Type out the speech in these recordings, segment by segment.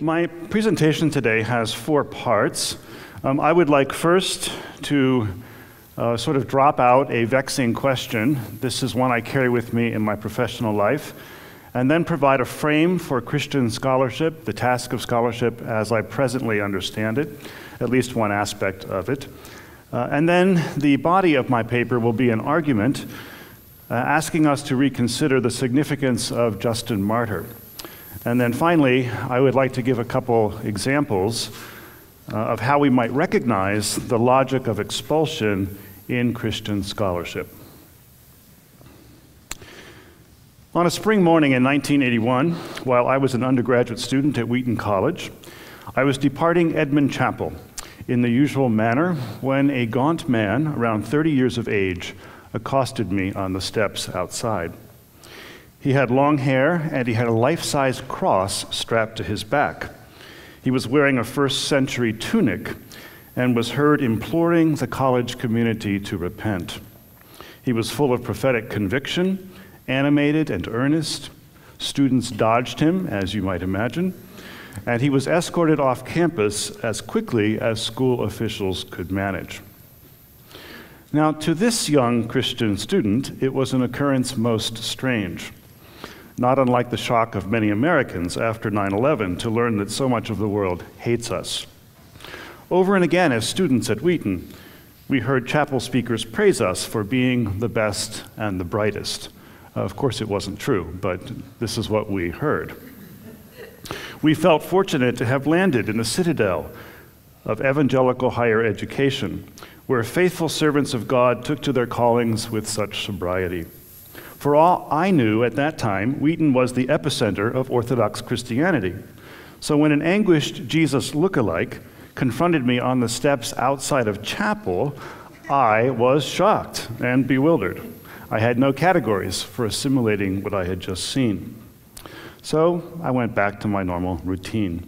My presentation today has 4 parts. I would like first to sort of drop out a vexing question. This is one I carry with me in my professional life, and then provide a frame for Christian scholarship, the task of scholarship as I presently understand it, at least one aspect of it. And then the body of my paper will be an argument asking us to reconsider the significance of Justin Martyr. And then finally, I would like to give a couple examples of how we might recognize the logic of expulsion in Christian scholarship. On a spring morning in 1981, while I was an undergraduate student at Wheaton College, I was departing Edmund Chapel in the usual manner when a gaunt man around 30 years of age accosted me on the steps outside. He had long hair and he had a life-size cross strapped to his back. He was wearing a first-century tunic and was heard imploring the college community to repent. He was full of prophetic conviction, animated and earnest. Students dodged him, as you might imagine, and he was escorted off campus as quickly as school officials could manage. Now, to this young Christian student, it was an occurrence most strange. Not unlike the shock of many Americans after 9/11 to learn that so much of the world hates us. Over and again, as students at Wheaton, we heard chapel speakers praise us for being the best and the brightest. Of course, it wasn't true, but this is what we heard. We felt fortunate to have landed in the citadel of evangelical higher education, where faithful servants of God took to their callings with such sobriety. For all I knew at that time, Wheaton was the epicenter of Orthodox Christianity. So when an anguished Jesus lookalike confronted me on the steps outside of chapel, I was shocked and bewildered. I had no categories for assimilating what I had just seen. So I went back to my normal routine.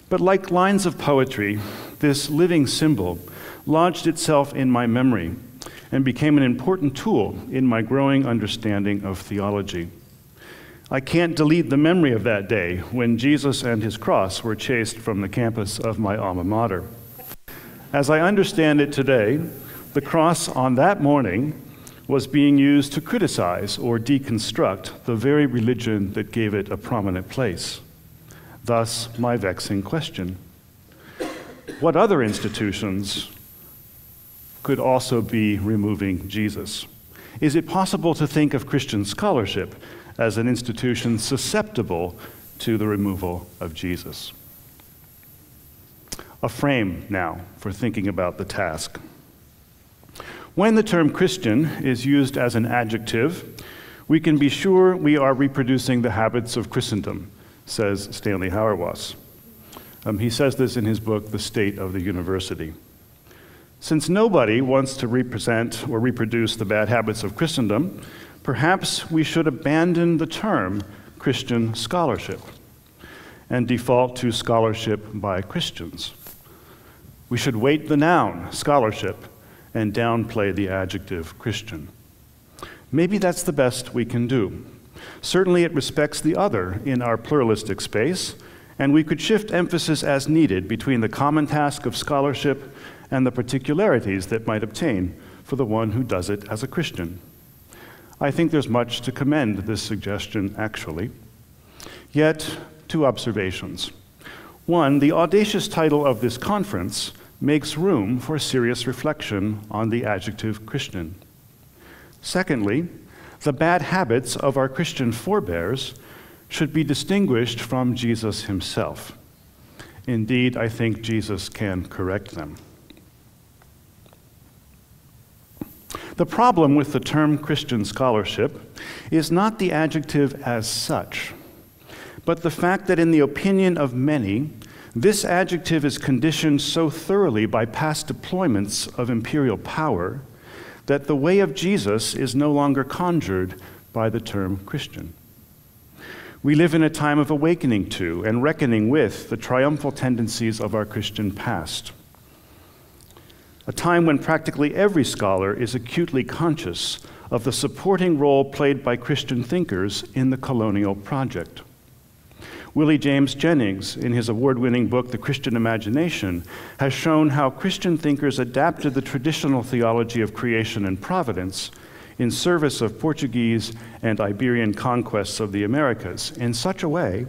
But like lines of poetry, this living symbol lodged itself in my memory and became an important tool in my growing understanding of theology. I can't delete the memory of that day when Jesus and his cross were chased from the campus of my alma mater. As I understand it today, the cross on that morning was being used to criticize or deconstruct the very religion that gave it a prominent place. Thus, my vexing question: what other institutions could also be removing Jesus? Is it possible to think of Christian scholarship as an institution susceptible to the removal of Jesus? A frame now for thinking about the task. When the term Christian is used as an adjective, we can be sure we are reproducing the habits of Christendom, says Stanley Hauerwas. He says this in his book, The State of the University. Since nobody wants to represent or reproduce the bad habits of Christendom, perhaps we should abandon the term Christian scholarship and default to scholarship by Christians. We should weight the noun, scholarship, and downplay the adjective Christian. Maybe that's the best we can do. Certainly it respects the other in our pluralistic space, and we could shift emphasis as needed between the common task of scholarship and the particularities that might obtain for the one who does it as a Christian. I think there's much to commend this suggestion, actually. Yet, 2 observations. One, the audacious title of this conference makes room for serious reflection on the adjective Christian. Secondly, the bad habits of our Christian forebears should be distinguished from Jesus himself. Indeed, I think Jesus can correct them. The problem with the term Christian scholarship is not the adjective as such, but the fact that in the opinion of many, this adjective is conditioned so thoroughly by past deployments of imperial power that the way of Jesus is no longer conjured by the term Christian. We live in a time of awakening to and reckoning with the triumphal tendencies of our Christian past. A time when practically every scholar is acutely conscious of the supporting role played by Christian thinkers in the colonial project. Willie James Jennings, in his award-winning book, The Christian Imagination, has shown how Christian thinkers adapted the traditional theology of creation and providence in service of Portuguese and Iberian conquests of the Americas in such a way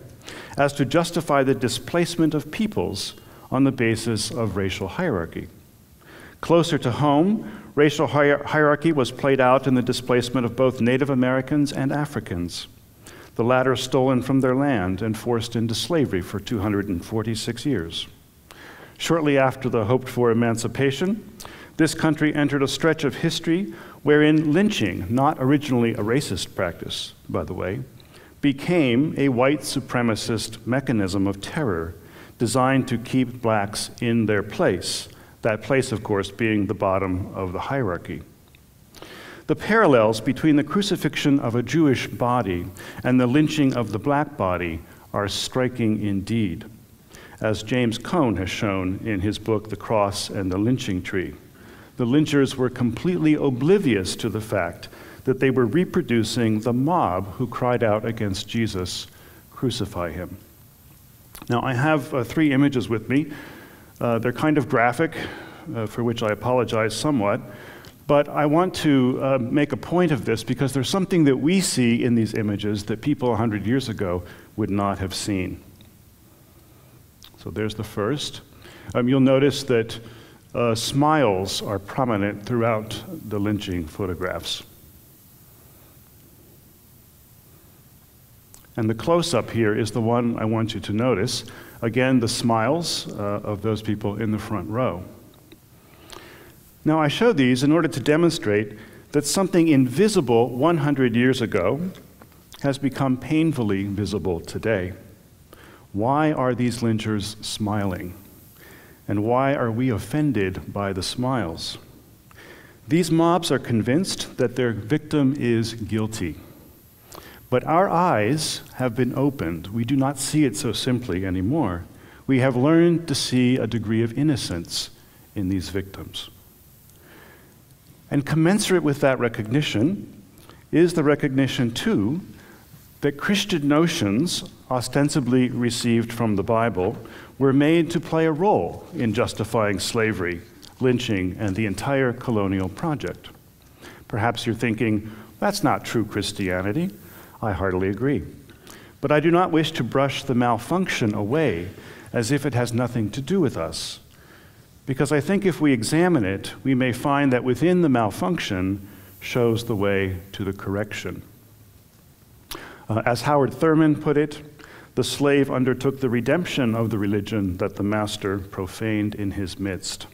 as to justify the displacement of peoples on the basis of racial hierarchy. Closer to home, racial hierarchy was played out in the displacement of both Native Americans and Africans, the latter stolen from their land and forced into slavery for 246 years. Shortly after the hoped-for emancipation, this country entered a stretch of history wherein lynching, not originally a racist practice, by the way, became a white supremacist mechanism of terror designed to keep blacks in their place, that place, of course, being the bottom of the hierarchy. The parallels between the crucifixion of a Jewish body and the lynching of the black body are striking indeed, as James Cone has shown in his book, The Cross and the Lynching Tree. The lynchers were completely oblivious to the fact that they were reproducing the mob who cried out against Jesus, "Crucify him." Now, I have 3 images with me. They're kind of graphic, for which I apologize somewhat. But I want to make a point of this because there's something that we see in these images that people 100 years ago would not have seen. So there's the first. You'll notice that smiles are prominent throughout the lynching photographs. And the close-up here is the one I want you to notice. Again, the smiles of those people in the front row. Now, I show these in order to demonstrate that something invisible 100 years ago has become painfully visible today. Why are these lynchers smiling? And why are we offended by the smiles? These mobs are convinced that their victim is guilty. But our eyes have been opened. We do not see it so simply anymore. We have learned to see a degree of innocence in these victims. And commensurate with that recognition is the recognition, too, that Christian notions, ostensibly received from the Bible, were made to play a role in justifying slavery, lynching, and the entire colonial project. Perhaps you're thinking, that's not true Christianity. I heartily agree. But I do not wish to brush the malfunction away as if it has nothing to do with us. Because I think if we examine it, we may find that within the malfunction shows the way to the correction. As Howard Thurman put it, the slave undertook the redemption of the religion that the master profaned in his midst.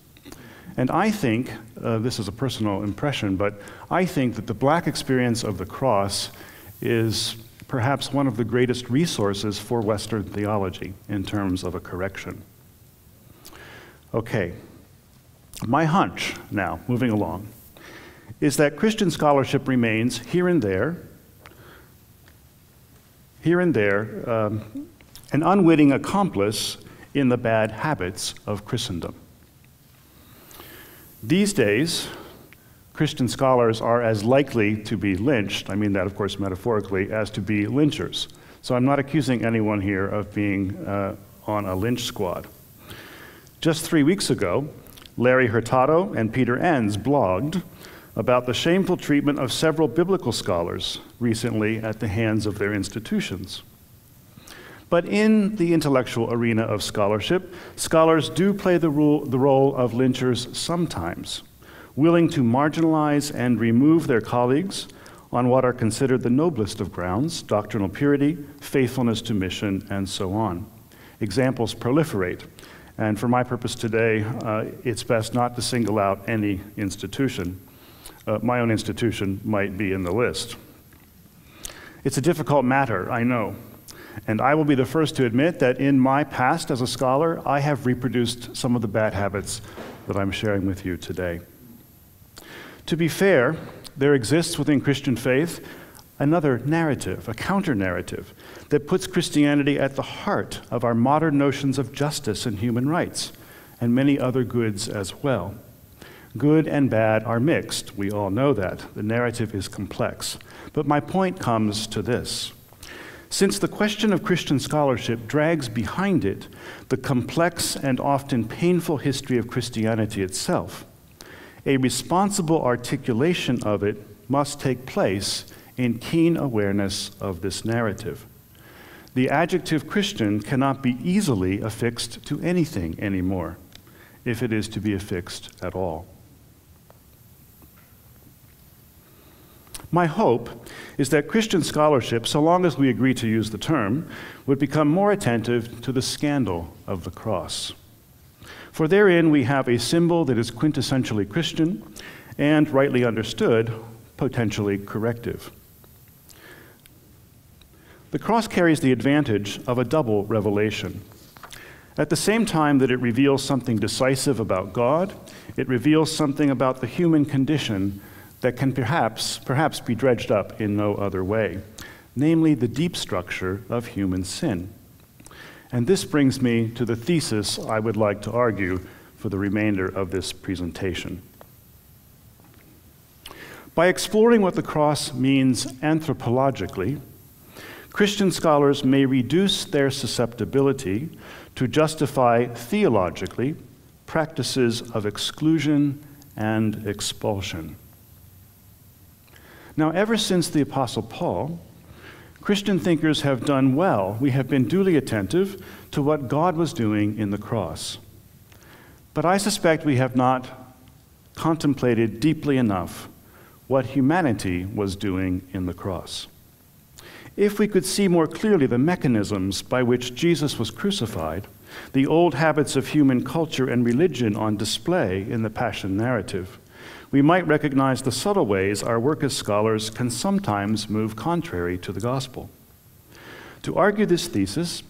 And I think, this is a personal impression, but I think that the black experience of the cross is perhaps one of the greatest resources for Western theology in terms of a correction. Okay, my hunch now, moving along, is that Christian scholarship remains here and there, an unwitting accomplice in the bad habits of Christendom. These days, Christian scholars are as likely to be lynched, I mean that of course metaphorically, as to be lynchers. So I'm not accusing anyone here of being on a lynch squad. Just 3 weeks ago, Larry Hurtado and Peter Enns blogged about the shameful treatment of several biblical scholars recently at the hands of their institutions. But in the intellectual arena of scholarship, scholars do play the role of lynchers sometimes, willing to marginalize and remove their colleagues on what are considered the noblest of grounds, doctrinal purity, faithfulness to mission, and so on. Examples proliferate. And for my purpose today, it's best not to single out any institution. My own institution might be in the list. It's a difficult matter, I know. And I will be the first to admit that in my past as a scholar, I have reproduced some of the bad habits that I'm sharing with you today. To be fair, there exists within Christian faith another narrative, a counter-narrative, that puts Christianity at the heart of our modern notions of justice and human rights, and many other goods as well. Good and bad are mixed. We all know that. The narrative is complex. But my point comes to this. since the question of Christian scholarship drags behind it the complex and often painful history of Christianity itself, a responsible articulation of it must take place in keen awareness of this narrative. The adjective Christian cannot be easily affixed to anything anymore, if it is to be affixed at all. My hope is that Christian scholarship, so long as we agree to use the term, would become more attentive to the scandal of the cross. For therein we have a symbol that is quintessentially Christian and, rightly understood, potentially corrective. The cross carries the advantage of a double revelation. At the same time that it reveals something decisive about God, it reveals something about the human condition that can perhaps be dredged up in no other way, namely the deep structure of human sin. And this brings me to the thesis I would like to argue for the remainder of this presentation. By exploring what the cross means anthropologically, Christian scholars may reduce their susceptibility to justify theologically practices of exclusion and expulsion. Now, ever since the Apostle Paul, Christian thinkers have done well. We have been duly attentive to what God was doing in the cross. But I suspect we have not contemplated deeply enough what humanity was doing in the cross. If we could see more clearly the mechanisms by which Jesus was crucified, the old habits of human culture and religion on display in the Passion narrative, we might recognize the subtle ways our work as scholars can sometimes move contrary to the gospel. To argue this thesis,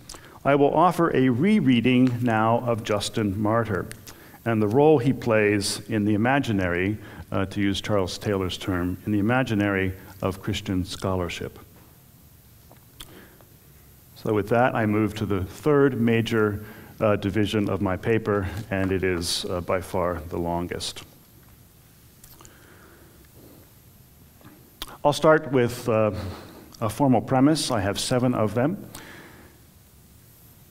I will offer a rereading now of Justin Martyr and the role he plays in the imaginary, to use Charles Taylor's term, in the imaginary of Christian scholarship. So with that, I move to the third major division of my paper, and it is by far the longest. I'll start with a formal premise. I have 7 of them.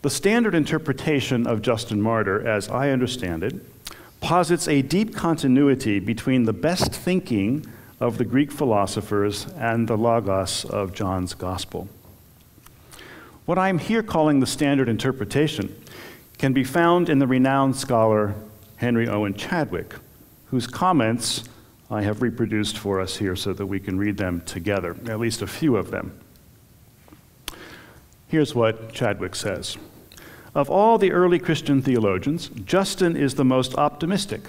The standard interpretation of Justin Martyr, as I understand it, posits a deep continuity between the best thinking of the Greek philosophers and the logos of John's gospel. What I'm here calling the standard interpretation can be found in the renowned scholar Henry Owen Chadwick, whose comments I have reproduced for us here so that we can read them together, at least a few of them. Here's what Chadwick says. Of all the early Christian theologians, Justin is the most optimistic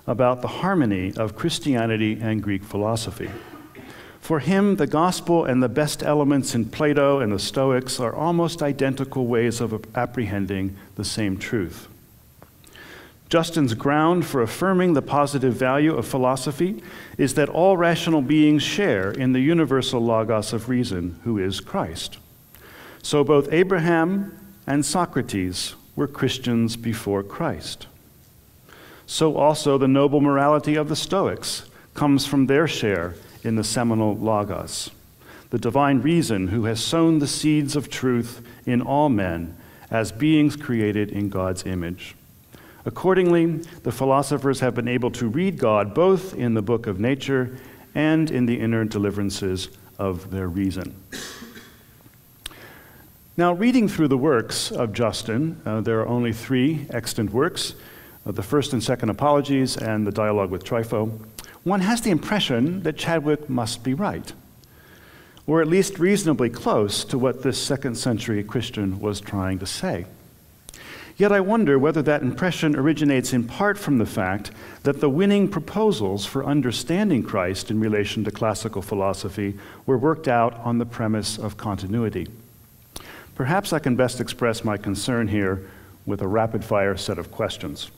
about the harmony of Christianity and Greek philosophy. For him, the gospel and the best elements in Plato and the Stoics are almost identical ways of apprehending the same truth. Justin's ground for affirming the positive value of philosophy is that all rational beings share in the universal logos of reason, who is Christ. So both Abraham and Socrates were Christians before Christ. So also the noble morality of the Stoics comes from their share in the seminal logos, the divine reason who has sown the seeds of truth in all men as beings created in God's image. Accordingly, the philosophers have been able to read God both in the book of nature and in the inner deliverances of their reason. Now, reading through the works of Justin, there are only 3 extant works, the First and Second Apologies and the Dialogue with Trypho. One has the impression that Chadwick must be right, or at least reasonably close to what this second-century Christian was trying to say. Yet I wonder whether that impression originates in part from the fact that the winning proposals for understanding Christ in relation to classical philosophy were worked out on the premise of continuity. Perhaps I can best express my concern here with a rapid-fire set of questions.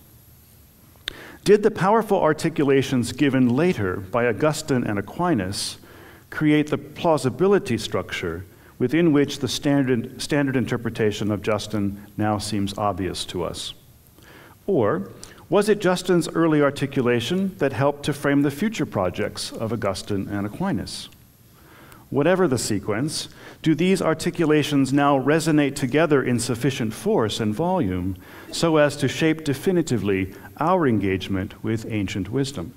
Did the powerful articulations given later by Augustine and Aquinas create the plausibility structure within which the standard interpretation of Justin now seems obvious to us? Or was it Justin's early articulation that helped to frame the future projects of Augustine and Aquinas? Whatever the sequence, do these articulations now resonate together in sufficient force and volume so as to shape definitively our engagement with ancient wisdom?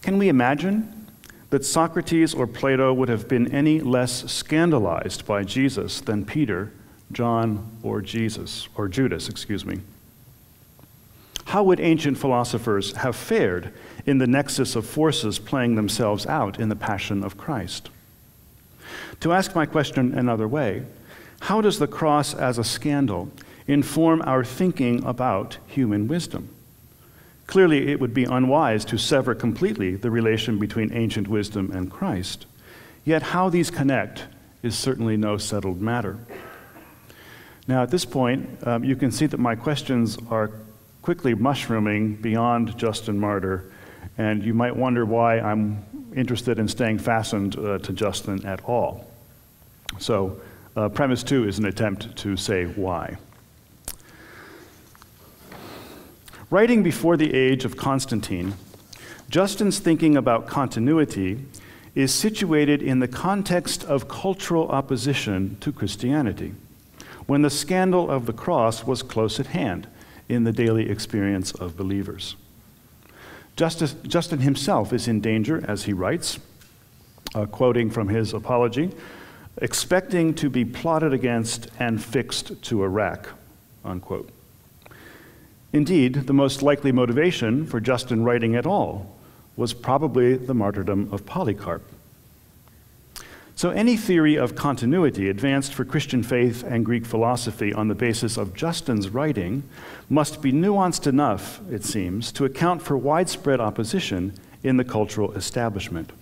Can we imagine that Socrates or Plato would have been any less scandalized by Jesus than Peter, John, or Judas? How would ancient philosophers have fared in the nexus of forces playing themselves out in the passion of Christ? To ask my question another way, how does the cross as a scandal inform our thinking about human wisdom? Clearly, it would be unwise to sever completely the relation between ancient wisdom and Christ. Yet how these connect is certainly no settled matter. Now, at this point, you can see that my questions are quickly mushrooming beyond Justin Martyr, and you might wonder why I'm interested in staying fastened to Justin at all. So, premise 2 is an attempt to say why. Writing before the age of Constantine, Justin's thinking about continuity is situated in the context of cultural opposition to Christianity, when the scandal of the cross was close at hand in the daily experience of believers. Justin himself is in danger, as he writes, quoting from his Apology, expecting to be plotted against and fixed to a rack, unquote. Indeed, the most likely motivation for Justin writing at all was probably the martyrdom of Polycarp. So any theory of continuity advanced for Christian faith and Greek philosophy on the basis of Justin's writing must be nuanced enough, it seems, to account for widespread opposition in the cultural establishment.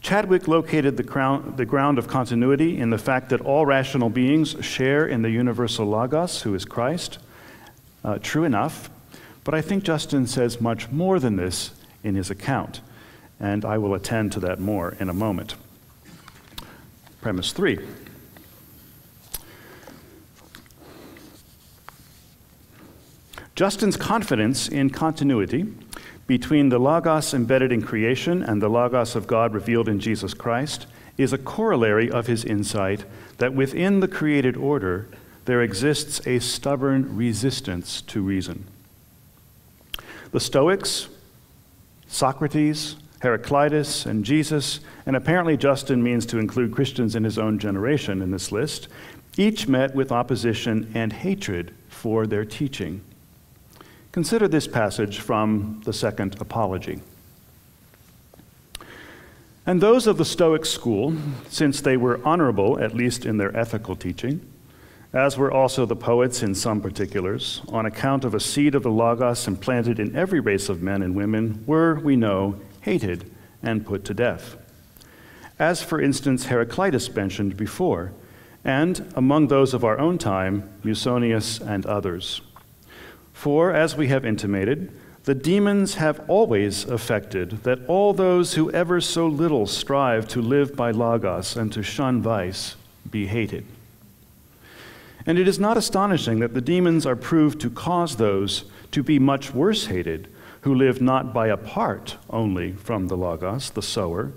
Chadwick located the ground of continuity in the fact that all rational beings share in the universal Logos, who is Christ. True enough, but I think Justin says much more than this in his account, and I will attend to that more in a moment. Premise 3. Justin's confidence in continuity between the Logos embedded in creation and the Logos of God revealed in Jesus Christ is a corollary of his insight that within the created order there exists a stubborn resistance to reason. The Stoics, Socrates, Heraclitus, and Jesus, and apparently Justin means to include Christians in his own generation in this list, each met with opposition and hatred for their teaching. Consider this passage from the Second Apology. And those of the Stoic school, since they were honorable, at least in their ethical teaching, as were also the poets in some particulars, on account of a seed of the Logos implanted in every race of men and women, were, we know, hated and put to death. As, for instance, Heraclitus mentioned before, and among those of our own time, Musonius and others. For, as we have intimated, the demons have always affected that all those who ever so little strive to live by Logos and to shun vice be hated. And it is not astonishing that the demons are proved to cause those to be much worse hated who live not by a part only from the Logos, the sower,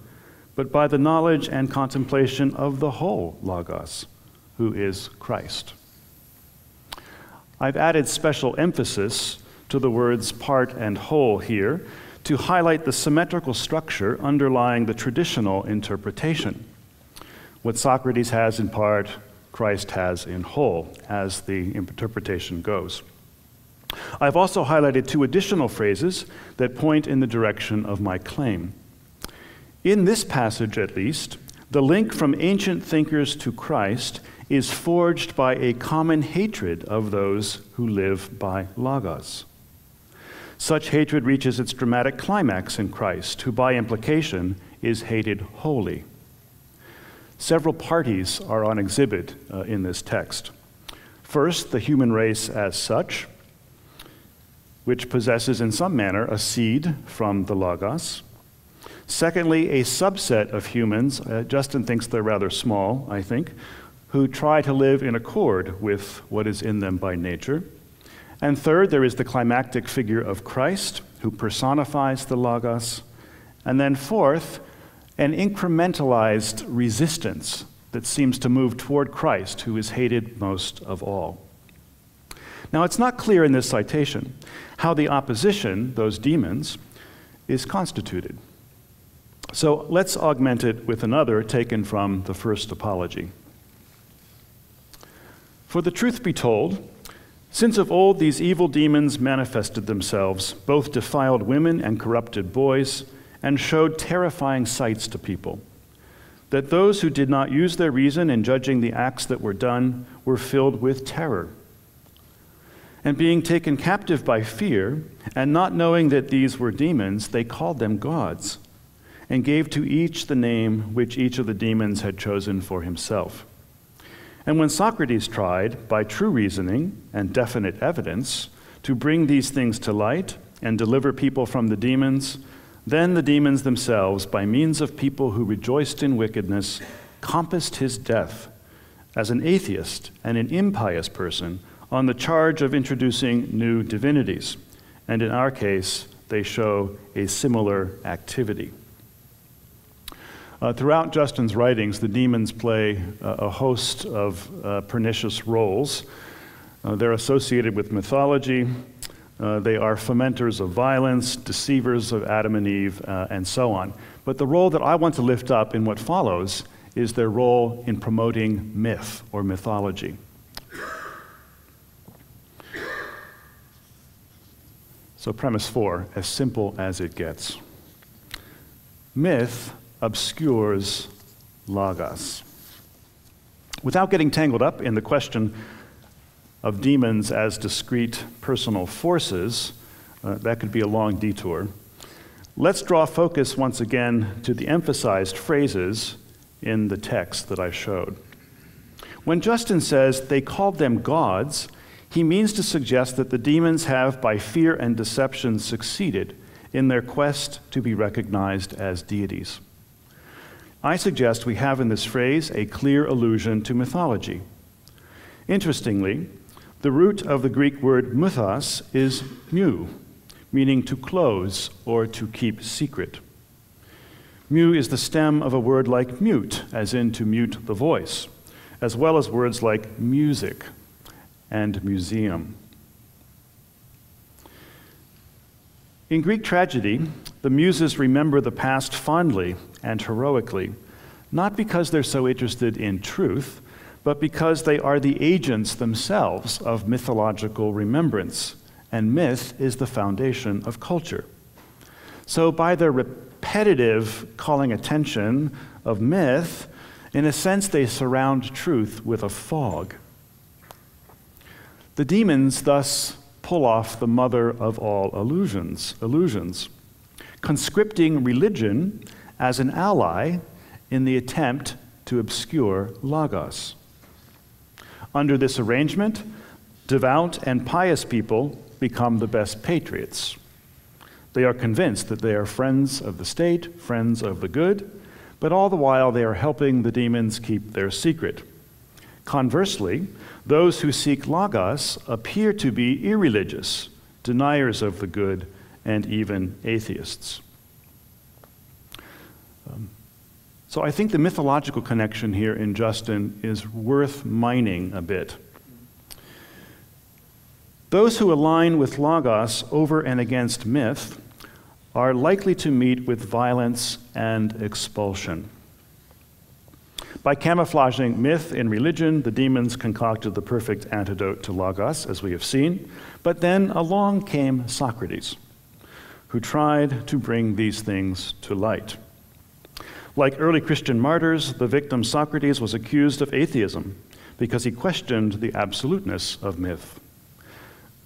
but by the knowledge and contemplation of the whole Logos, who is Christ. I've added special emphasis to the words part and whole here to highlight the symmetrical structure underlying the traditional interpretation. What Socrates has in part, Christ has in whole, as the interpretation goes. I've also highlighted two additional phrases that point in the direction of my claim. In this passage, at least, the link from ancient thinkers to Christ is forged by a common hatred of those who live by Logos. Such hatred reaches its dramatic climax in Christ, who by implication is hated wholly. Several parties are on exhibit in this text. First, the human race as such, which possesses in some manner a seed from the Logos. Secondly, a subset of humans, Justin thinks they're rather small, I think, who try to live in accord with what is in them by nature. And third, there is the climactic figure of Christ, who personifies the Logos. And then fourth, an incrementalized resistance that seems to move toward Christ, who is hated most of all. Now, it's not clear in this citation how the opposition, those demons, is constituted. So let's augment it with another taken from the first apology. For the truth be told, since of old these evil demons manifested themselves, both defiled women and corrupted boys, and showed terrifying sights to people, that those who did not use their reason in judging the acts that were done were filled with terror. And being taken captive by fear, and not knowing that these were demons, they called them gods, and gave to each the name which each of the demons had chosen for himself. And when Socrates tried, by true reasoning and definite evidence, to bring these things to light and deliver people from the demons, then the demons themselves, by means of people who rejoiced in wickedness, compassed his death as an atheist and an impious person on the charge of introducing new divinities. And in our case, they show a similar activity. Throughout Justin's writings, the demons play a host of pernicious roles. They're associated with mythology. They are fomenters of violence, deceivers of Adam and Eve, and so on. But the role that I want to lift up in what follows is their role in promoting myth or mythology. So premise 4, as simple as it gets. Myth obscures logos. Without getting tangled up in the question of demons as discrete personal forces, that could be a long detour, let's draw focus once again to the emphasized phrases in the text that I showed. When Justin says they called them gods, he means to suggest that the demons have, by fear and deception, succeeded in their quest to be recognized as deities. I suggest we have in this phrase a clear allusion to mythology. Interestingly, the root of the Greek word mythos is mu, meaning to close or to keep secret. Mu is the stem of a word like mute, as in to mute the voice, as well as words like music and museum. In Greek tragedy, the muses remember the past fondly and heroically, not because they're so interested in truth, but because they are the agents themselves of mythological remembrance, and myth is the foundation of culture. So by their repetitive calling attention of myth, in a sense they surround truth with a fog. The demons thus pull off the mother of all illusions, conscripting religion as an ally in the attempt to obscure logos. Under this arrangement, devout and pious people become the best patriots. They are convinced that they are friends of the state, friends of the good, but all the while they are helping the demons keep their secret. Conversely, those who seek logos appear to be irreligious, deniers of the good, and even atheists. So I think the mythological connection here in Justin is worth mining a bit. Those who align with logos over and against myth are likely to meet with violence and expulsion. By camouflaging myth in religion, the demons concocted the perfect antidote to logos, as we have seen. But then along came Socrates, who tried to bring these things to light. Like early Christian martyrs, the victim Socrates was accused of atheism because he questioned the absoluteness of myth.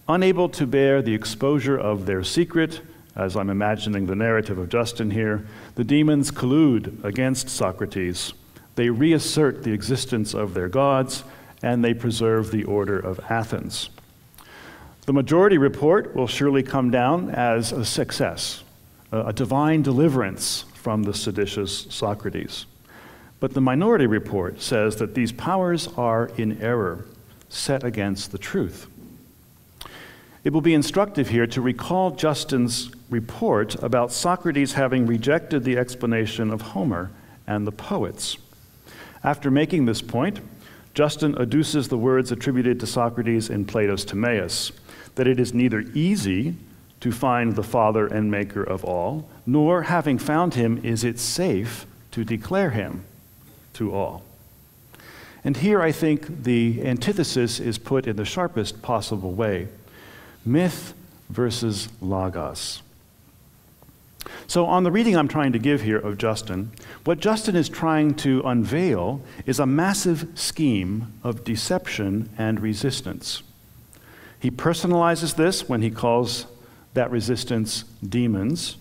Unable to bear the exposure of their secret, as I'm imagining the narrative of Justin here, the demons collude against Socrates. They reassert the existence of their gods, and they preserve the order of Athens. The majority report will surely come down as a success, a divine deliverance from the seditious Socrates. But the minority report says that these powers are in error, set against the truth. It will be instructive here to recall Justin's report about Socrates having rejected the explanation of Homer and the poets. After making this point, Justin adduces the words attributed to Socrates in Plato's Timaeus, that it is neither easy to find the Father and Maker of all, nor, having found him, is it safe to declare him to all. And here I think the antithesis is put in the sharpest possible way. Myth versus logos. So on the reading I'm trying to give here of Justin, what Justin is trying to unveil is a massive scheme of deception and resistance. He personalizes this when he calls that resistance demons.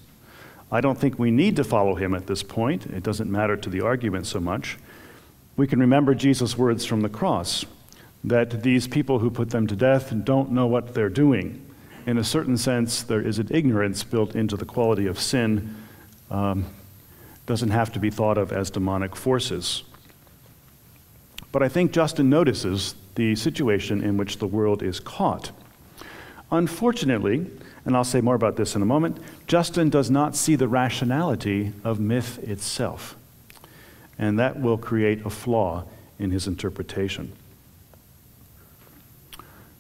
I don't think we need to follow him at this point. It doesn't matter to the argument so much. We can remember Jesus' words from the cross, that these people who put them to death don't know what they're doing. In a certain sense, there is an ignorance built into the quality of sin. Doesn't have to be thought of as demonic forces. But I think Justin notices the situation in which the world is caught. Unfortunately, and I'll say more about this in a moment, Justin does not see the rationality of myth itself. And that will create a flaw in his interpretation.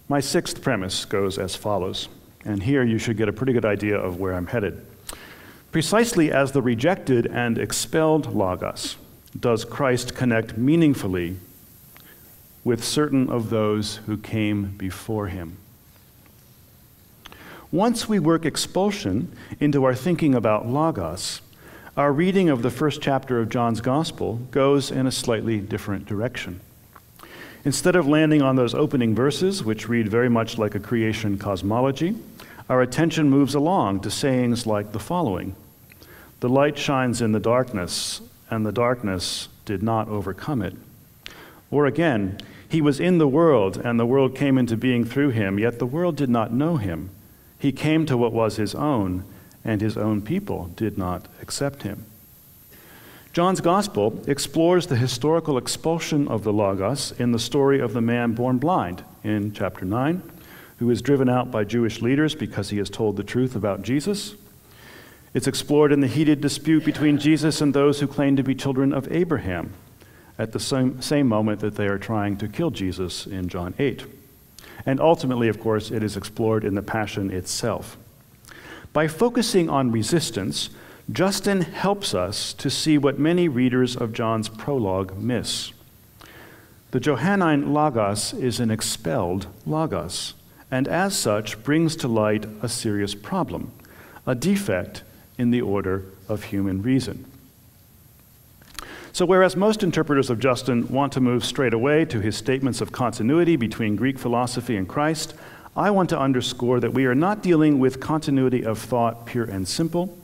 My sixth premise goes as follows, and here you should get a pretty good idea of where I'm headed. Precisely as the rejected and expelled Logos does Christ connect meaningfully with certain of those who came before him. Once we work expulsion into our thinking about Logos, our reading of the first chapter of John's Gospel goes in a slightly different direction. Instead of landing on those opening verses, which read very much like a creation cosmology, our attention moves along to sayings like the following: "The light shines in the darkness, and the darkness did not overcome it." Or again, "He was in the world, and the world came into being through him, yet the world did not know him. He came to what was his own, and his own people did not accept him." John's Gospel explores the historical expulsion of the Logos in the story of the man born blind in chapter 9, who is driven out by Jewish leaders because he has told the truth about Jesus. It's explored in the heated dispute between Jesus and those who claim to be children of Abraham at the same moment that they are trying to kill Jesus in John 8. And ultimately, of course, it is explored in the Passion itself. By focusing on resistance, Justin helps us to see what many readers of John's prologue miss. The Johannine Logos is an expelled Logos, and as such brings to light a serious problem, a defect in the order of human reason. So whereas most interpreters of Justin want to move straight away to his statements of continuity between Greek philosophy and Christ, I want to underscore that we are not dealing with continuity of thought pure and simple,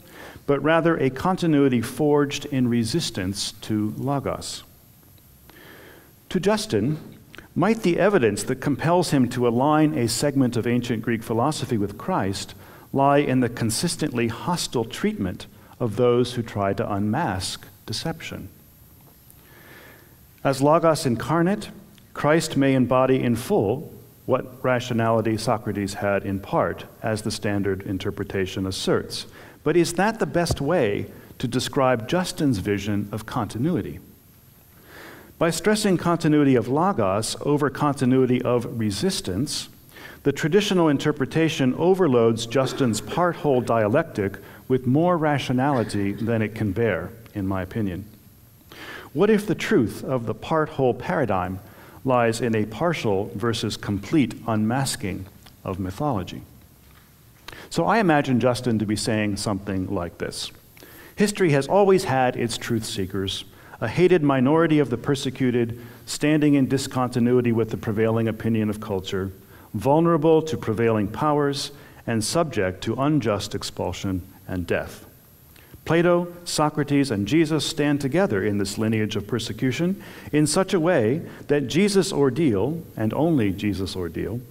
but rather a continuity forged in resistance to Logos. To Justin, might the evidence that compels him to align a segment of ancient Greek philosophy with Christ lie in the consistently hostile treatment of those who try to unmask deception? As Logos incarnate, Christ may embody in full what rationality Socrates had in part, as the standard interpretation asserts. But is that the best way to describe Justin's vision of continuity? By stressing continuity of Logos over continuity of resistance, the traditional interpretation overloads Justin's part-whole dialectic with more rationality than it can bear, in my opinion. What if the truth of the part-whole paradigm lies in a partial versus complete unmasking of mythology? So I imagine Justin to be saying something like this: history has always had its truth seekers, a hated minority of the persecuted, standing in discontinuity with the prevailing opinion of culture, vulnerable to prevailing powers, and subject to unjust expulsion and death. Plato, Socrates, and Jesus stand together in this lineage of persecution in such a way that Jesus' ordeal, and only Jesus' ordeal,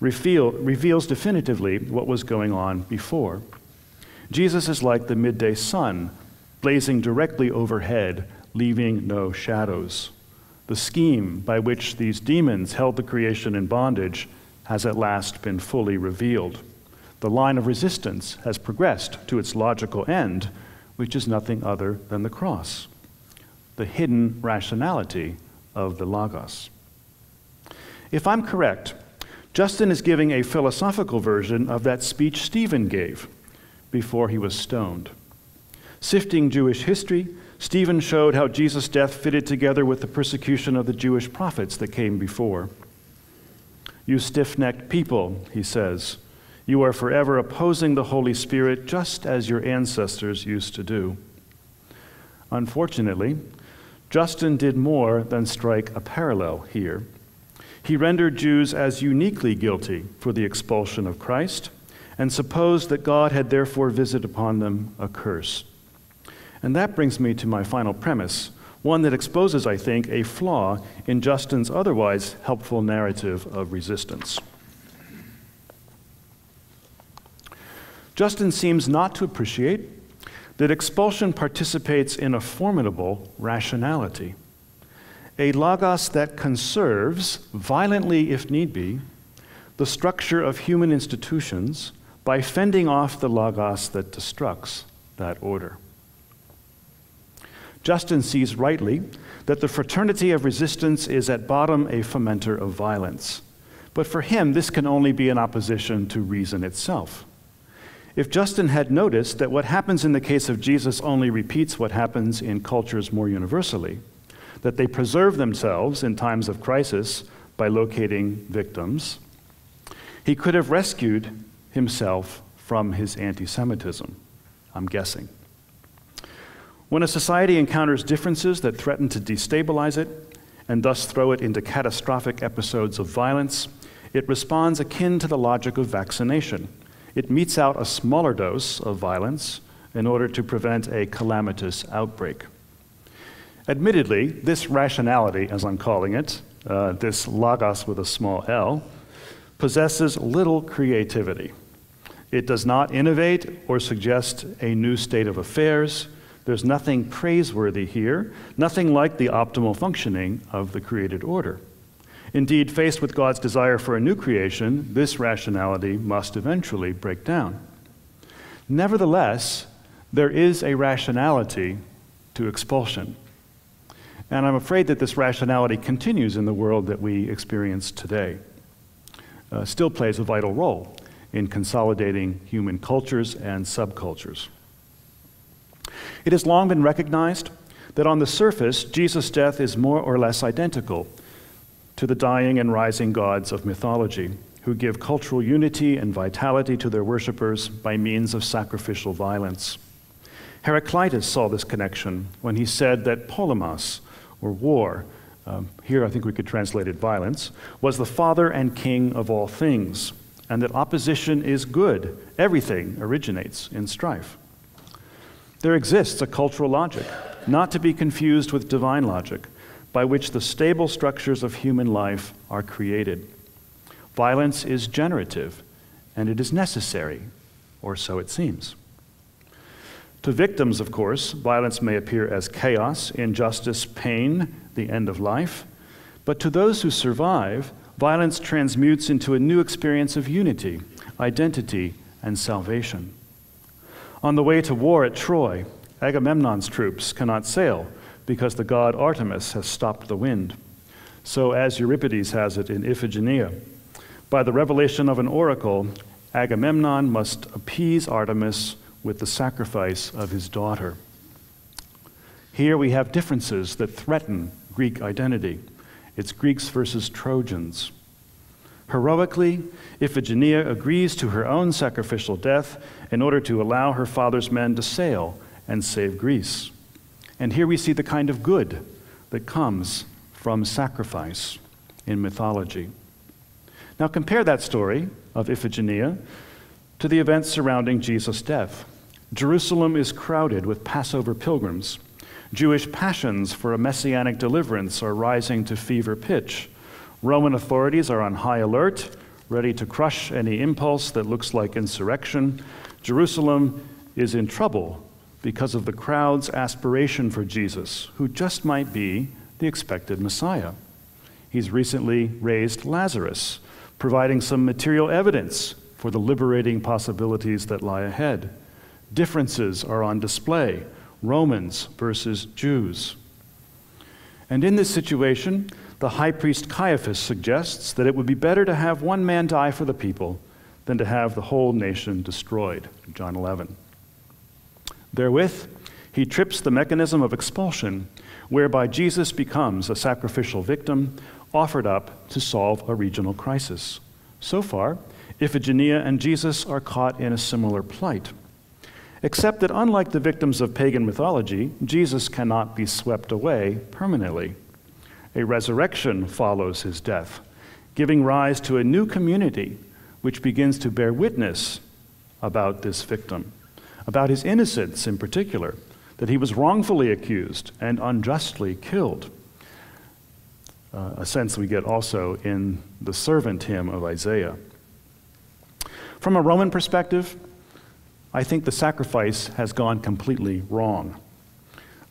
reveals definitively what was going on before. Jesus is like the midday sun, blazing directly overhead, leaving no shadows. The scheme by which these demons held the creation in bondage has at last been fully revealed. The line of resistance has progressed to its logical end, which is nothing other than the cross, the hidden rationality of the Logos. If I'm correct, Justin is giving a philosophical version of that speech Stephen gave before he was stoned. Sifting Jewish history, Stephen showed how Jesus' death fitted together with the persecution of the Jewish prophets that came before. "You stiff-necked people," he says, "you are forever opposing the Holy Spirit just as your ancestors used to do." Unfortunately, Justin did more than strike a parallel here. He rendered Jews as uniquely guilty for the expulsion of Christ and supposed that God had therefore visited upon them a curse. And that brings me to my final premise, one that exposes, I think, a flaw in Justin's otherwise helpful narrative of resistance. Justin seems not to appreciate that expulsion participates in a formidable rationality, a logos that conserves, violently if need be, the structure of human institutions by fending off the logos that destructs that order. Justin sees rightly that the fraternity of resistance is at bottom a fomenter of violence. But for him, this can only be in opposition to reason itself. If Justin had noticed that what happens in the case of Jesus only repeats what happens in cultures more universally, that they preserve themselves in times of crisis by locating victims, he could have rescued himself from his anti-Semitism, I'm guessing. When a society encounters differences that threaten to destabilize it and thus throw it into catastrophic episodes of violence, it responds akin to the logic of vaccination. It meets out a smaller dose of violence in order to prevent a calamitous outbreak. Admittedly, this rationality, as I'm calling it, this logos with a small l, possesses little creativity. It does not innovate or suggest a new state of affairs. There's nothing praiseworthy here, nothing like the optimal functioning of the created order. Indeed, faced with God's desire for a new creation, this rationality must eventually break down. Nevertheless, there is a rationality to expulsion. And I'm afraid that this rationality continues in the world that we experience today. Still plays a vital role in consolidating human cultures and subcultures. It has long been recognized that on the surface, Jesus' death is more or less identical to the dying and rising gods of mythology, who give cultural unity and vitality to their worshipers by means of sacrificial violence. Heraclitus saw this connection when he said that polemos, or war, here I think we could translate it violence, was the father and king of all things, and that opposition is good. Everything originates in strife. There exists a cultural logic, not to be confused with divine logic, by which the stable structures of human life are created. Violence is generative, and it is necessary, or so it seems. To victims, of course, violence may appear as chaos, injustice, pain, the end of life. But to those who survive, violence transmutes into a new experience of unity, identity, and salvation. On the way to war at Troy, Agamemnon's troops cannot sail because the god Artemis has stopped the wind. So, as Euripides has it in Iphigenia, by the revelation of an oracle, Agamemnon must appease Artemis with the sacrifice of his daughter. Here we have differences that threaten Greek identity. It's Greeks versus Trojans. Heroically, Iphigenia agrees to her own sacrificial death in order to allow her father's men to sail and save Greece. And here we see the kind of good that comes from sacrifice in mythology. Now compare that story of Iphigenia to the events surrounding Jesus' death. Jerusalem is crowded with Passover pilgrims. Jewish passions for a messianic deliverance are rising to fever pitch. Roman authorities are on high alert, ready to crush any impulse that looks like insurrection. Jerusalem is in trouble because of the crowd's aspiration for Jesus, who just might be the expected Messiah. He's recently raised Lazarus, providing some material evidence for the liberating possibilities that lie ahead. Differences are on display, Romans versus Jews. And in this situation, the high priest Caiaphas suggests that it would be better to have one man die for the people than to have the whole nation destroyed, John 11. Therewith, he trips the mechanism of expulsion, whereby Jesus becomes a sacrificial victim offered up to solve a regional crisis. So far, Iphigenia and Jesus are caught in a similar plight, except that unlike the victims of pagan mythology, Jesus cannot be swept away permanently. A resurrection follows his death, giving rise to a new community which begins to bear witness about this victim, about his innocence in particular, that he was wrongfully accused and unjustly killed. A sense we get also in the servant hymn of Isaiah. From a Roman perspective, I think the sacrifice has gone completely wrong.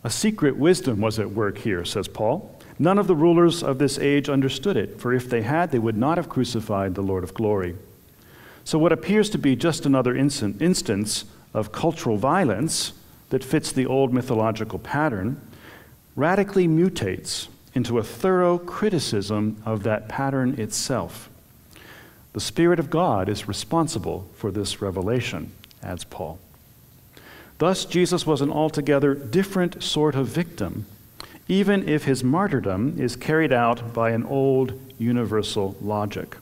A secret wisdom was at work here, says Paul. None of the rulers of this age understood it, for if they had, they would not have crucified the Lord of glory. So what appears to be just another instance of cultural violence that fits the old mythological pattern radically mutates into a thorough criticism of that pattern itself. The Spirit of God is responsible for this revelation, adds Paul. Thus, Jesus was an altogether different sort of victim, even if his martyrdom is carried out by an old universal logic.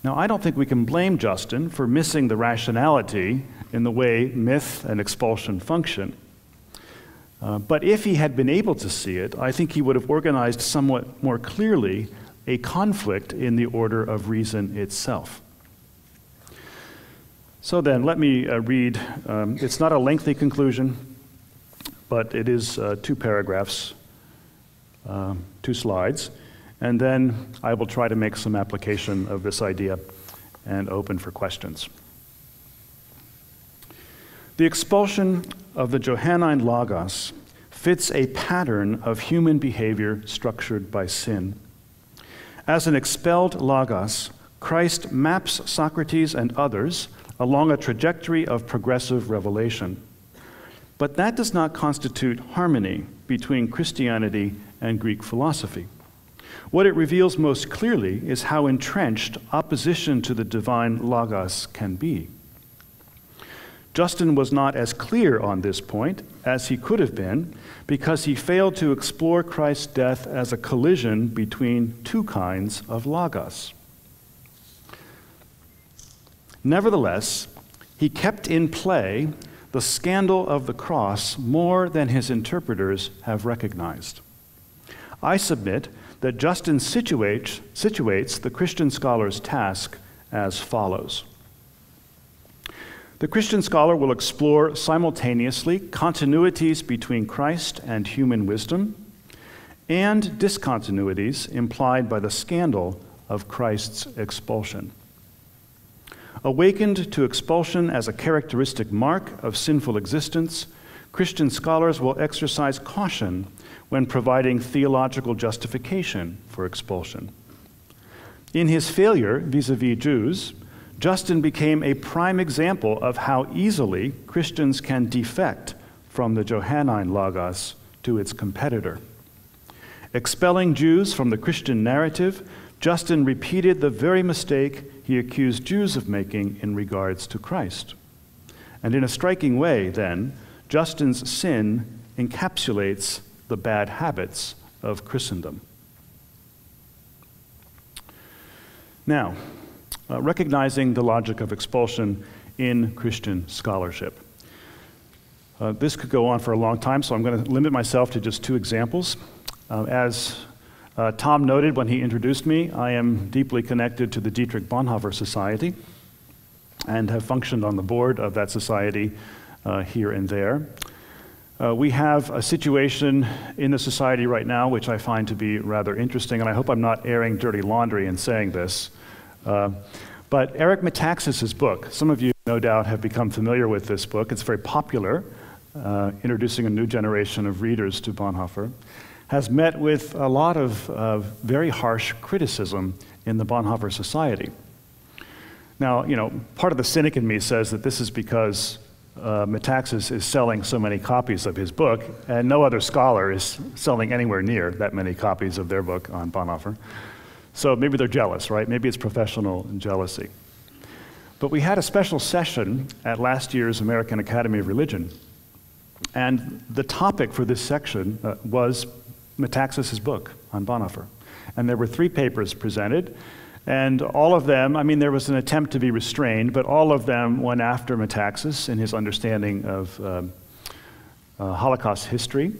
Now, I don't think we can blame Justin for missing the rationality in the way myth and expulsion function. But if he had been able to see it, I think he would have organized somewhat more clearly a conflict in the order of reason itself. So then, let me read. It's not a lengthy conclusion, but it is 2 paragraphs, 2 slides, and then I will try to make some application of this idea and open for questions. The expulsion of the Johannine Logos fits a pattern of human behavior structured by sin. As an expelled Logos, Christ maps Socrates and others along a trajectory of progressive revelation. But that does not constitute harmony between Christianity and Greek philosophy. What it reveals most clearly is how entrenched opposition to the divine Logos can be. Justin was not as clear on this point as he could have been because he failed to explore Christ's death as a collision between 2 kinds of Logos. Nevertheless, he kept in play the scandal of the cross more than his interpreters have recognized. I submit that Justin situates the Christian scholar's task as follows. The Christian scholar will explore simultaneously continuities between Christ and human wisdom and discontinuities implied by the scandal of Christ's expulsion. Awakened to expulsion as a characteristic mark of sinful existence, Christian scholars will exercise caution when providing theological justification for expulsion. In his failure vis-a-vis Jews, Justin became a prime example of how easily Christians can defect from the Johannine Logos to its competitor. Expelling Jews from the Christian narrative, Justin repeated the very mistake he accused Jews of making in regards to Christ. And in a striking way, then, Justin's sin encapsulates the bad habits of Christendom. Now, recognizing the logic of expulsion in Christian scholarship. This could go on for a long time, so I'm going to limit myself to just 2 examples. As Tom noted when he introduced me, I am deeply connected to the Dietrich Bonhoeffer Society and have functioned on the board of that society here and there. We have a situation in the society right now which I find to be rather interesting, and I hope I'm not airing dirty laundry in saying this. But Eric Metaxas's book, some of you no doubt have become familiar with this book. It's very popular, introducing a new generation of readers to Bonhoeffer, has met with a lot of very harsh criticism in the Bonhoeffer Society. Now, part of the cynic in me says that this is because Metaxas is selling so many copies of his book, and no other scholar is selling anywhere near that many copies of their book on Bonhoeffer. So maybe they're jealous, right? Maybe it's professional jealousy. But we had a special session at last year's American Academy of Religion, and the topic for this section was Metaxas' book on Bonhoeffer. And there were 3 papers presented, and all of them, there was an attempt to be restrained, but all of them went after Metaxas in his understanding of Holocaust history,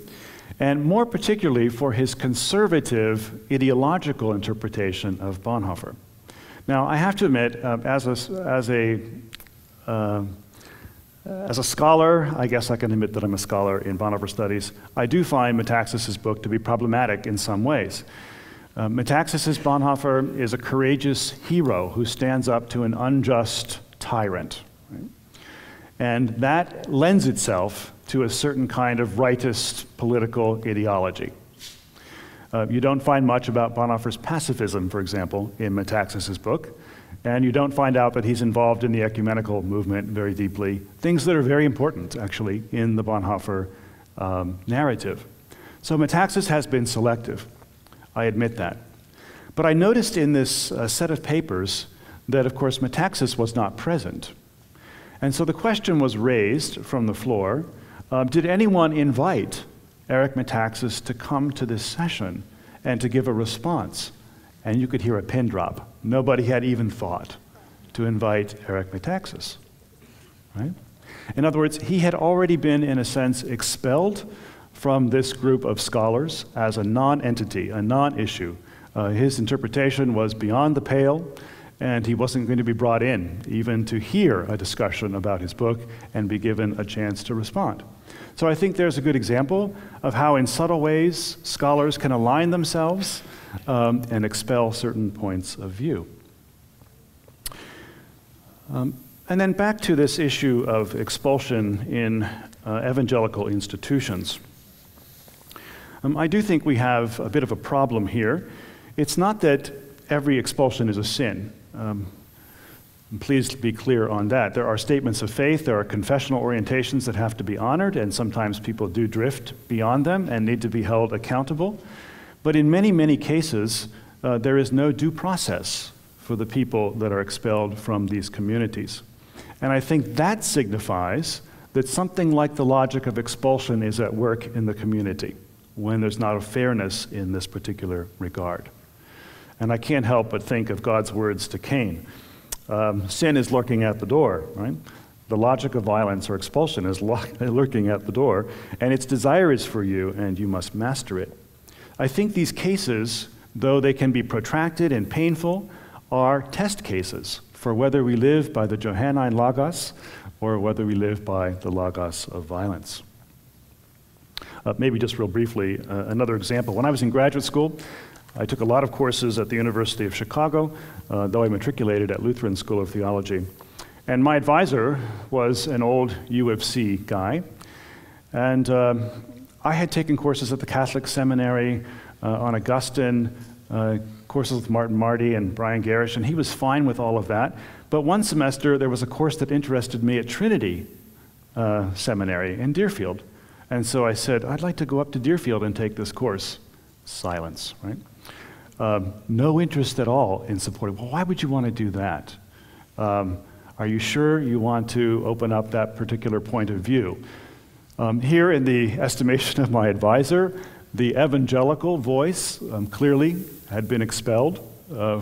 and more particularly for his conservative ideological interpretation of Bonhoeffer. Now, I have to admit, as a scholar, I guess I can admit that I'm a scholar in Bonhoeffer studies, I do find Metaxas' book to be problematic in some ways. Metaxas' Bonhoeffer is a courageous hero who stands up to an unjust tyrant. Right? And that lends itself to a certain kind of rightist political ideology. You don't find much about Bonhoeffer's pacifism, for example, in Metaxas' book, and you don't find out that he's involved in the ecumenical movement very deeply, things that are very important, actually, in the Bonhoeffer narrative. So Metaxas has been selective. I admit that. But I noticed in this set of papers that, of course, Metaxas was not present. And so the question was raised from the floor, did anyone invite Eric Metaxas to come to this session and to give a response? And you could hear a pin drop. Nobody had even thought to invite Eric Metaxas, right? In other words, he had already been, in a sense, expelled from this group of scholars as a non-entity, a non-issue. His interpretation was beyond the pale, and he wasn't going to be brought in even to hear a discussion about his book and be given a chance to respond. So I think there's a good example of how in subtle ways scholars can align themselves and expel certain points of view. And then back to this issue of expulsion in evangelical institutions. I do think we have a bit of a problem here. It's not that every expulsion is a sin. Please be clear on that. There are statements of faith, there are confessional orientations that have to be honored, and sometimes people do drift beyond them and need to be held accountable. But in many, many cases, there is no due process for the people that are expelled from these communities. And I think that signifies that something like the logic of expulsion is at work in the community when there's not a fairness in this particular regard. And I can't help but think of God's words to Cain. Sin is lurking at the door, right? The logic of violence or expulsion is lurking at the door, and its desire is for you, and you must master it. I think these cases, though they can be protracted and painful, are test cases for whether we live by the Johannine Logos or whether we live by the Logos of violence. Maybe just real briefly, another example. When I was in graduate school, I took a lot of courses at the University of Chicago, though I matriculated at Lutheran School of Theology. And my advisor was an old U of C guy. And I had taken courses at the Catholic Seminary on Augustine, courses with Martyr and Brian Garish, and he was fine with all of that. But one semester, there was a course that interested me at Trinity Seminary in Deerfield. And so I said, I'd like to go up to Deerfield and take this course. Silence, right? No interest at all in supporting. Well, why would you want to do that? Are you sure you want to open up that particular point of view? Here, in the estimation of my advisor, the evangelical voice clearly had been expelled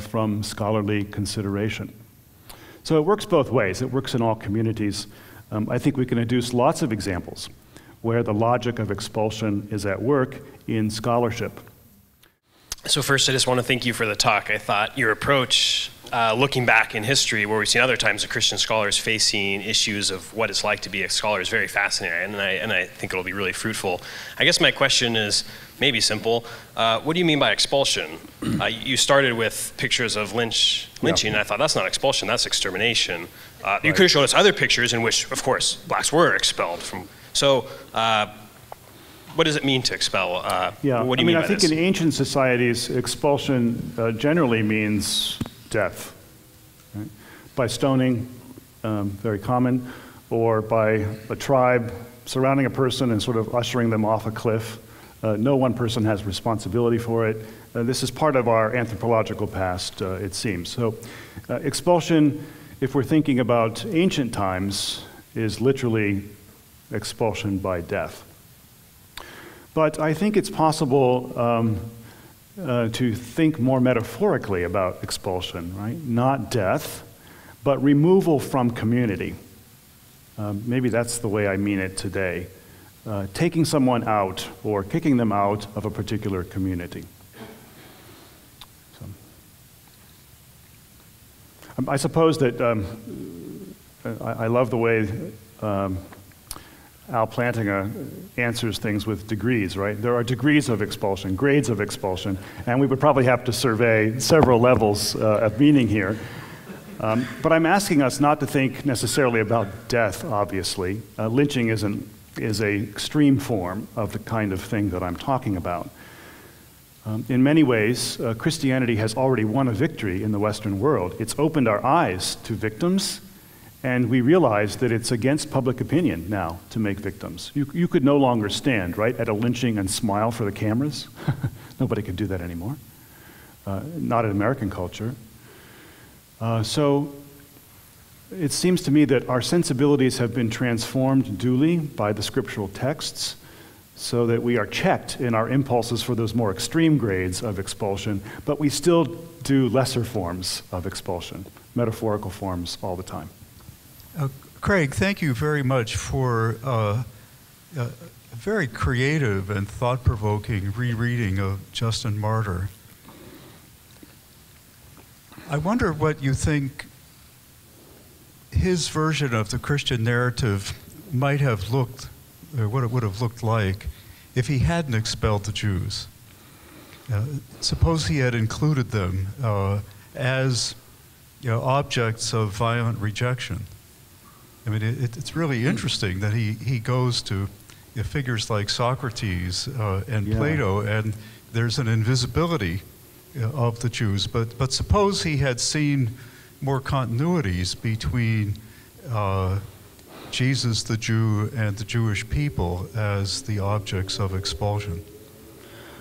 from scholarly consideration. So it works both ways. It works in all communities. I think we can adduce lots of examples where the logic of expulsion is at work in scholarship. So first, I just want to thank you for the talk. I thought your approach, looking back in history, where we've seen other times of Christian scholars facing issues of what it's like to be a scholar, is very fascinating, and I think it'll be really fruitful. I guess my question is maybe simple. What do you mean by expulsion? You started with pictures of lynching, and I thought, that's not expulsion, that's extermination. You could have shown us other pictures in which, of course, blacks were expelled from. So what does it mean to expel? Yeah, what do you mean by I think this? in ancient societies, expulsion generally means death, right? By stoning, very common, or by a tribe surrounding a person and sort of ushering them off a cliff. No one person has responsibility for it. This is part of our anthropological past, it seems. So expulsion, if we're thinking about ancient times, is literally expulsion by death. But I think it's possible to think more metaphorically about expulsion, right? Not death, but removal from community. Maybe that's the way I mean it today. Taking someone out or kicking them out of a particular community. So, I suppose that I love the way Al Plantinga answers things with degrees, right? There are degrees of expulsion, grades of expulsion, and we would probably have to survey several levels of meaning here. But I'm asking us not to think necessarily about death, obviously. Lynching is an extreme form of the kind of thing that I'm talking about. In many ways, Christianity has already won a victory in the Western world. It's opened our eyes to victims, and we realize that it's against public opinion now to make victims. You could no longer stand, right, at a lynching and smile for the cameras. Nobody could do that anymore. Not in American culture. So it seems to me that our sensibilities have been transformed duly by the scriptural texts so that we are checked in our impulses for those more extreme grades of expulsion, but we still do lesser forms of expulsion, metaphorical forms all the time. Craig, thank you very much for a very creative and thought-provoking rereading of Justin Martyr. I wonder what you think his version of the Christian narrative might have looked, or what it would have looked like if he hadn't expelled the Jews. Suppose he had included them as objects of violent rejection. I mean, it's really interesting that he goes to figures like Socrates and Plato, and there's an invisibility of the Jews. But suppose he had seen more continuities between Jesus the Jew and the Jewish people as the objects of expulsion.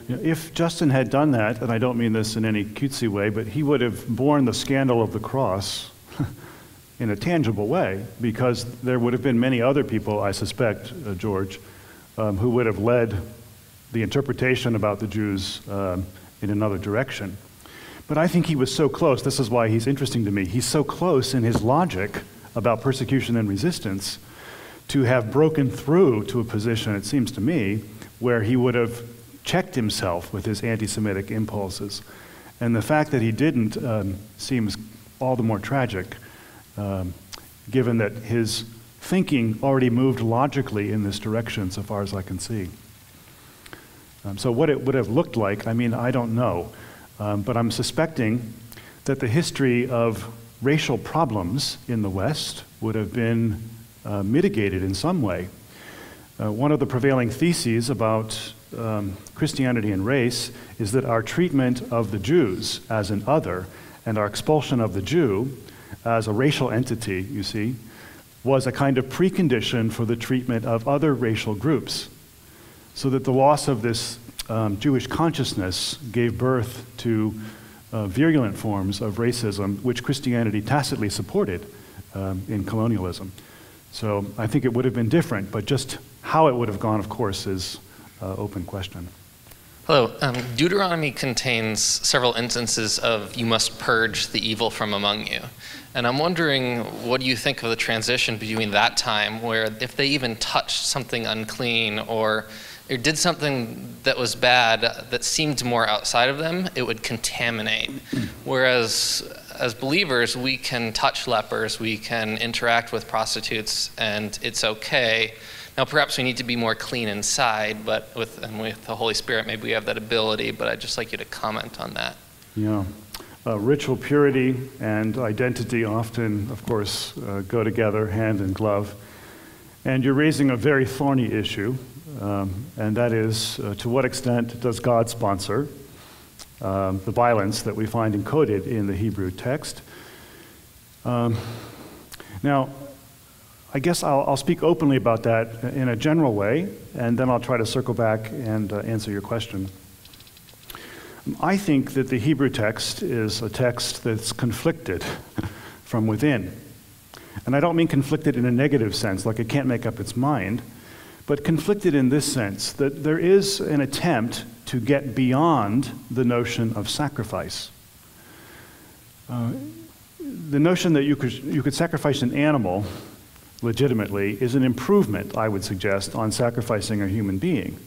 If Justin had done that, and I don't mean this in any cutesy way, but he would have borne the scandal of the cross in a tangible way, because there would have been many other people, I suspect, George, who would have led the interpretation about the Jews in another direction. But I think he was so close, this is why he's interesting to me, he's so close in his logic about persecution and resistance to have broken through to a position, it seems to me, where he would have checked himself with his anti-Semitic impulses. And the fact that he didn't seems all the more tragic, given that his thinking already moved logically in this direction, so far as I can see. So what it would have looked like, I mean, I don't know. But I'm suspecting that the history of racial problems in the West would have been mitigated in some way. One of the prevailing theses about Christianity and race is that our treatment of the Jews as an other and our expulsion of the Jew as a racial entity, you see, was a kind of precondition for the treatment of other racial groups. So that the loss of this Jewish consciousness gave birth to virulent forms of racism, which Christianity tacitly supported in colonialism. So I think it would have been different, but just how it would have gone, of course, is an open question. Hello. Deuteronomy contains several instances of you must purge the evil from among you. And I'm wondering, what do you think of the transition between that time, where if they even touched something unclean or did something that was bad that seemed more outside of them, it would contaminate. Whereas as believers, we can touch lepers, we can interact with prostitutes, and it's okay. Now perhaps we need to be more clean inside, but with the Holy Spirit, maybe we have that ability, but I'd just like you to comment on that. Yeah. Ritual purity and identity often, of course, go together hand in glove. And you're raising a very thorny issue. and that is, to what extent does God sponsor the violence that we find encoded in the Hebrew text? Now, I guess I'll speak openly about that in a general way, and then I'll try to circle back and answer your question. I think that the Hebrew text is a text that's conflicted from within. And I don't mean conflicted in a negative sense, like it can't make up its mind, but conflicted in this sense, that there is an attempt to get beyond the notion of sacrifice. The notion that you could sacrifice an animal legitimately is an improvement, I would suggest, on sacrificing a human being,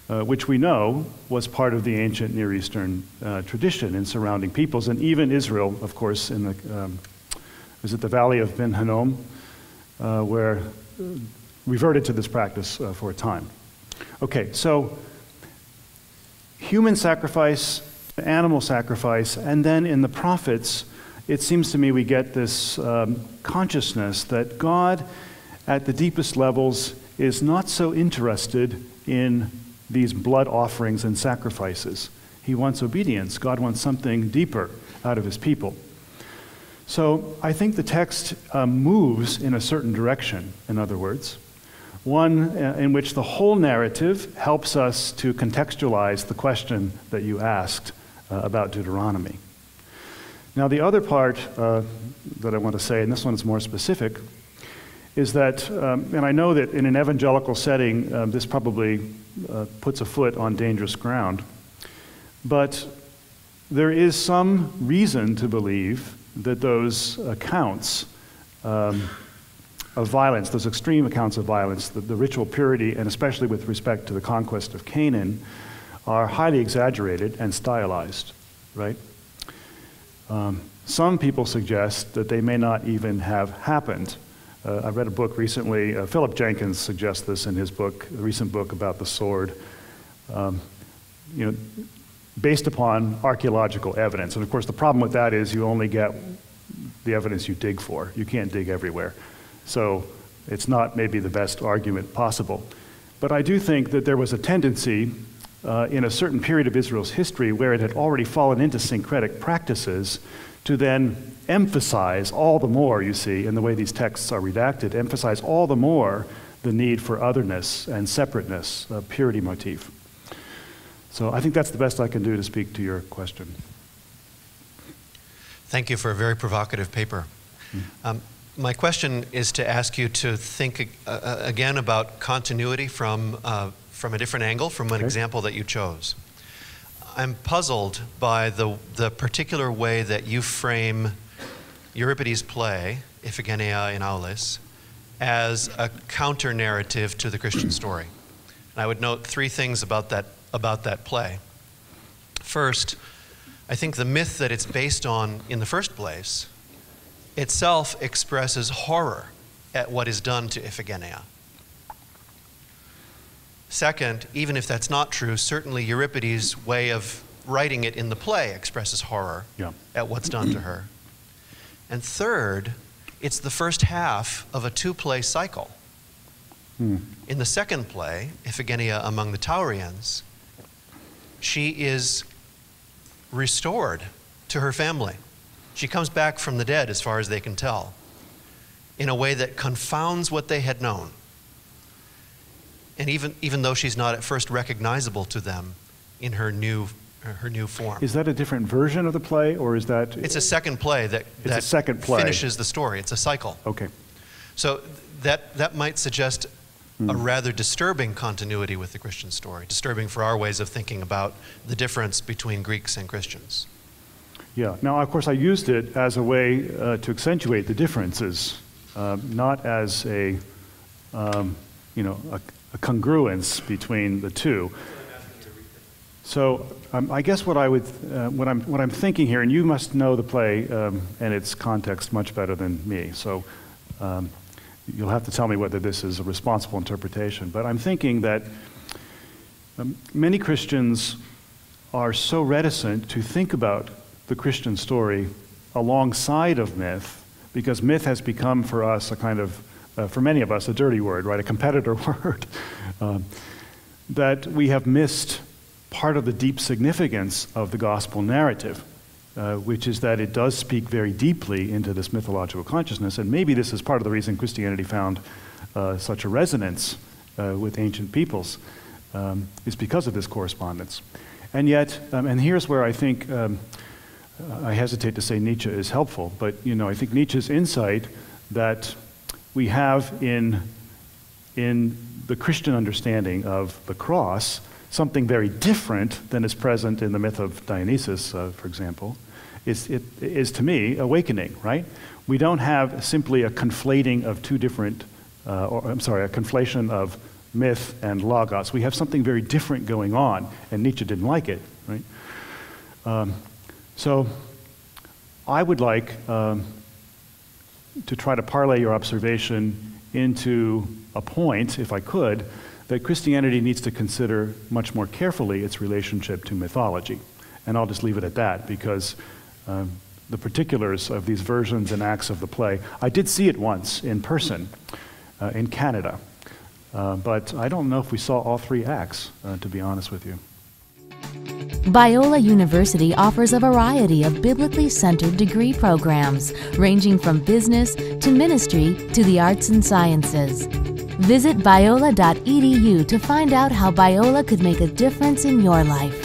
which we know was part of the ancient Near Eastern tradition in surrounding peoples, and even Israel, of course, in the is it the Valley of Ben Hinnom, where reverted to this practice for a time. Okay, so human sacrifice, animal sacrifice, and then in the prophets, it seems to me we get this consciousness that God, at the deepest levels, is not so interested in these blood offerings and sacrifices. He wants obedience. God wants something deeper out of his people. So I think the text moves in a certain direction, in other words, one in which the whole narrative helps us to contextualize the question that you asked about Deuteronomy. Now, the other part that I want to say, and this one is more specific, is that, and I know that in an evangelical setting, this probably puts a foot on dangerous ground, but there is some reason to believe that those accounts of violence, those extreme accounts of violence, the ritual purity, and especially with respect to the conquest of Canaan, are highly exaggerated and stylized, right? Some people suggest that they may not even have happened. I read a book recently, Philip Jenkins suggests this in his book, a recent book about the sword, based upon archaeological evidence. And of course, the problem with that is you only get the evidence you dig for. You can't dig everywhere. So it's not maybe the best argument possible. But I do think that there was a tendency in a certain period of Israel's history where it had already fallen into syncretic practices to then emphasize all the more, you see, in the way these texts are redacted, emphasize all the more the need for otherness and separateness, a purity motif. So I think that's the best I can do to speak to your question. Thank you for a very provocative paper. My question is to ask you to think again about continuity from a different angle, from an example that you chose. I'm puzzled by the particular way that you frame Euripides' play, Iphigenia in Aulis, as a counter-narrative to the Christian story. And I would note three things about that play. First, I think the myth that it's based on in the first place itself expresses horror at what is done to Iphigenia. Second, even if that's not true, certainly Euripides' way of writing it in the play expresses horror at what's done to her. And third, it's the first half of a two-play cycle. In the second play, Iphigenia among the Taurians, she is restored to her family. She comes back from the dead, as far as they can tell, in a way that confounds what they had known. And even though she's not at first recognizable to them in her new form. Is that a different version of the play, or is that... It's a second play that finishes the story. It's a cycle. Okay. So that might suggest a rather disturbing continuity with the Christian story, disturbing for our ways of thinking about the difference between Greeks and Christians. Yeah. Now, of course, I used it as a way to accentuate the differences, not as a congruence between the two. So I guess what I'm thinking here, and you must know the play and its context much better than me. So you'll have to tell me whether this is a responsible interpretation. But I'm thinking that many Christians are so reticent to think about the Christian story alongside of myth, because myth has become for us a kind of for many of us, a dirty word, right? A competitor word. That we have missed part of the deep significance of the gospel narrative, which is that it does speak very deeply into this mythological consciousness, and maybe this is part of the reason Christianity found such a resonance with ancient peoples, is because of this correspondence. And yet, and here's where I think, I hesitate to say Nietzsche is helpful, but I think Nietzsche's insight that we have in the Christian understanding of the cross, something very different than is present in the myth of Dionysus, for example, is to me awakening, right? We don't have simply a conflating of two different, a conflation of myth and logos. We have something very different going on, and Nietzsche didn't like it, right? So I would like to try to parlay your observation into a point, if I could, that Christianity needs to consider much more carefully its relationship to mythology. And I'll just leave it at that, because the particulars of these versions and acts of the play, I did see it once in person in Canada, but I don't know if we saw all three acts, to be honest with you. Biola University offers a variety of biblically centered degree programs, ranging from business to ministry to the arts and sciences. Visit biola.edu to find out how Biola could make a difference in your life.